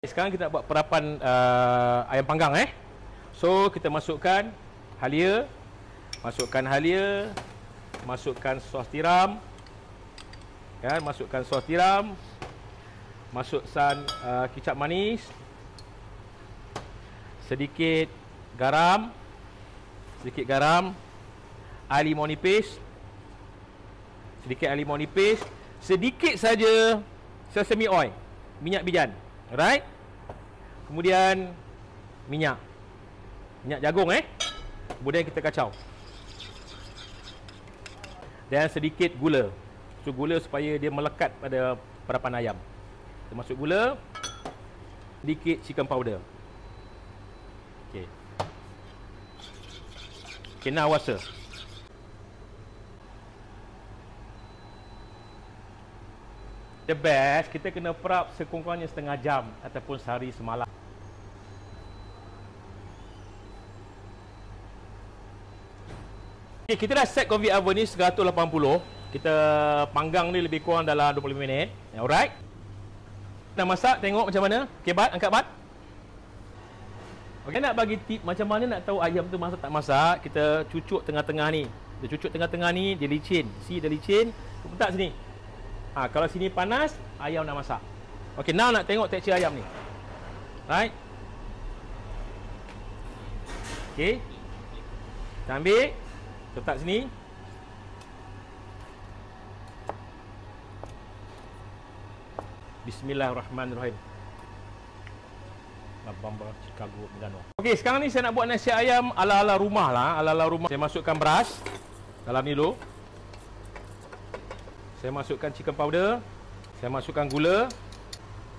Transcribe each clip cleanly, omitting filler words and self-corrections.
Sekarang kita buat perapan ayam panggang So kita masukkan halia, masukkan sos tiram, kan, masukkan sos tiram, masukkan kicap manis, sedikit garam, air limau nipis, sedikit saja sesame oil, minyak bijan. Alright. Kemudian minyak jagung kemudian kita kacau. Dan sedikit gula. So gula supaya dia melekat pada perapan ayam. Kita masuk gula, sedikit chicken powder. Okey. Kena wasa. The best, kita kena prep sekurang-kurangnya setengah jam ataupun sehari semalam. Okay, kita dah set conveyor oven ni 180. Kita panggang ni lebih kurang dalam 25 minit. Alright. Nak masak, tengok macam mana. Okay, Bat, angkat Bat. Okay, nak bagi tip macam mana nak tahu ayam tu masak tak masak. Kita cucuk tengah-tengah ni. Dia cucuk tengah-tengah ni, dia licin. See, dia licin. Letak sini. Kalau sini panas, ayam nak masak. Okey, now nak tengok tekstur ayam ni. Right? Okey. Kita ambil, letak sini. Bismillahirrahmanirrahim. Bamba Chicago Megano. Okey, sekarang ni saya nak buat nasi ayam ala-ala rumah lah, ala-ala rumah. Saya masukkan beras dalam ni dulu. Saya masukkan chicken powder, saya masukkan gula,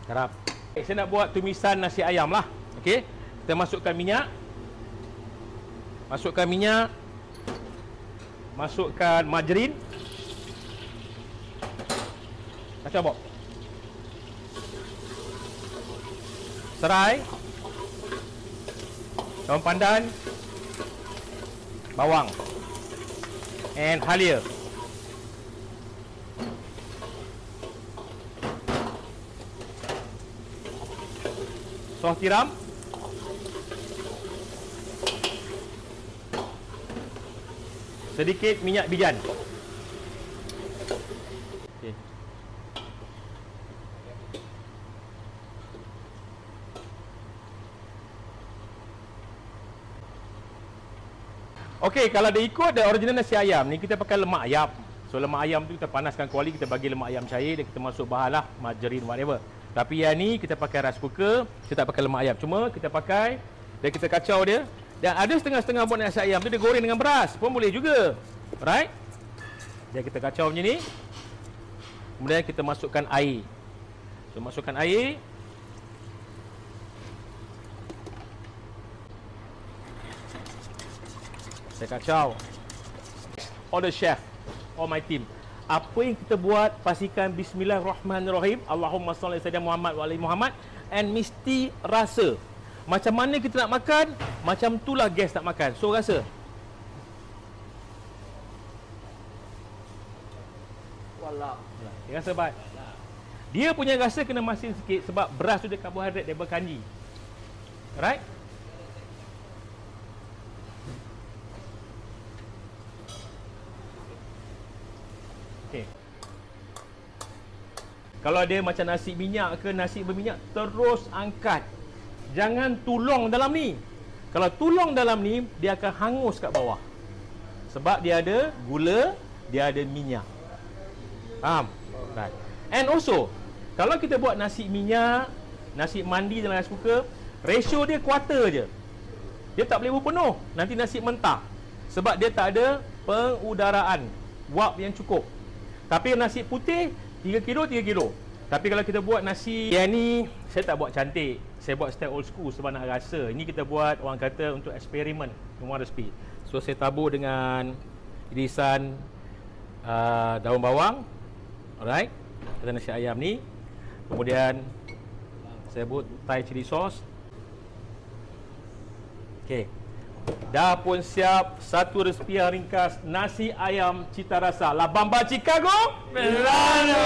garam. Okay, saya nak buat tumisan nasi ayam lah. Okey, kita masukkan minyak, masukkan margarin, kacau bok, serai, daun pandan, bawang, and halia. Sos tiram, sedikit minyak bijan. Okay. Okey, kalau dia ikut the original nasi ayam ni, kita pakai lemak ayam. So lemak ayam tu kita panaskan kuali, kita bagi lemak ayam cair dan kita masuk bahan lah, margarin whatever. Tapi yang ni kita pakai rice cooker, kita tak pakai lemak ayam. Cuma kita pakai dan kita kacau dia. Dan ada setengah-setengah buat nasi ayam tu dia goreng dengan beras pun boleh juga. Alright? Dan kita kacau macam ni. Kemudian kita masukkan air. So masukkan air. Saya kacau. All the chef, all my team. Apa yang kita buat, pastikan bismillahirrahmanirrahim, Allahumma salli sayyidina Muhammad wa ali Muhammad, and mesti rasa. Macam mana kita nak makan, macam itulah guest nak makan. So rasa. Wallah. Dia rasa baik. Dia punya rasa kena masin sikit sebab beras tu dia karbohidrat, dia berkanji. Right? Okay. Kalau dia macam nasi minyak ke nasi berminyak, terus angkat. Jangan tulang dalam ni. Kalau tulang dalam ni, dia akan hangus kat bawah. Sebab dia ada gula, dia ada minyak. Faham? Right. And also, kalau kita buat nasi minyak, nasi mandi dalam rice cooker, ratio dia quarter je. Dia tak boleh berpenuh. Nanti nasi mentah. Sebab dia tak ada pengudaraan, wap yang cukup. Tapi nasi putih 3 kilo. Tapi kalau kita buat nasi yang ni, saya tak buat cantik. Saya buat style old school sebab nak rasa. Ini kita buat, orang kata, untuk eksperimen semua resipi. So saya tabur dengan irisan daun bawang. Alright. Kita nasi ayam ni. Kemudian saya buat Thai chili sauce. Okey. Dah pun siap satu resipi yang ringkas nasi ayam cita rasa La Bamba Chicago Milano.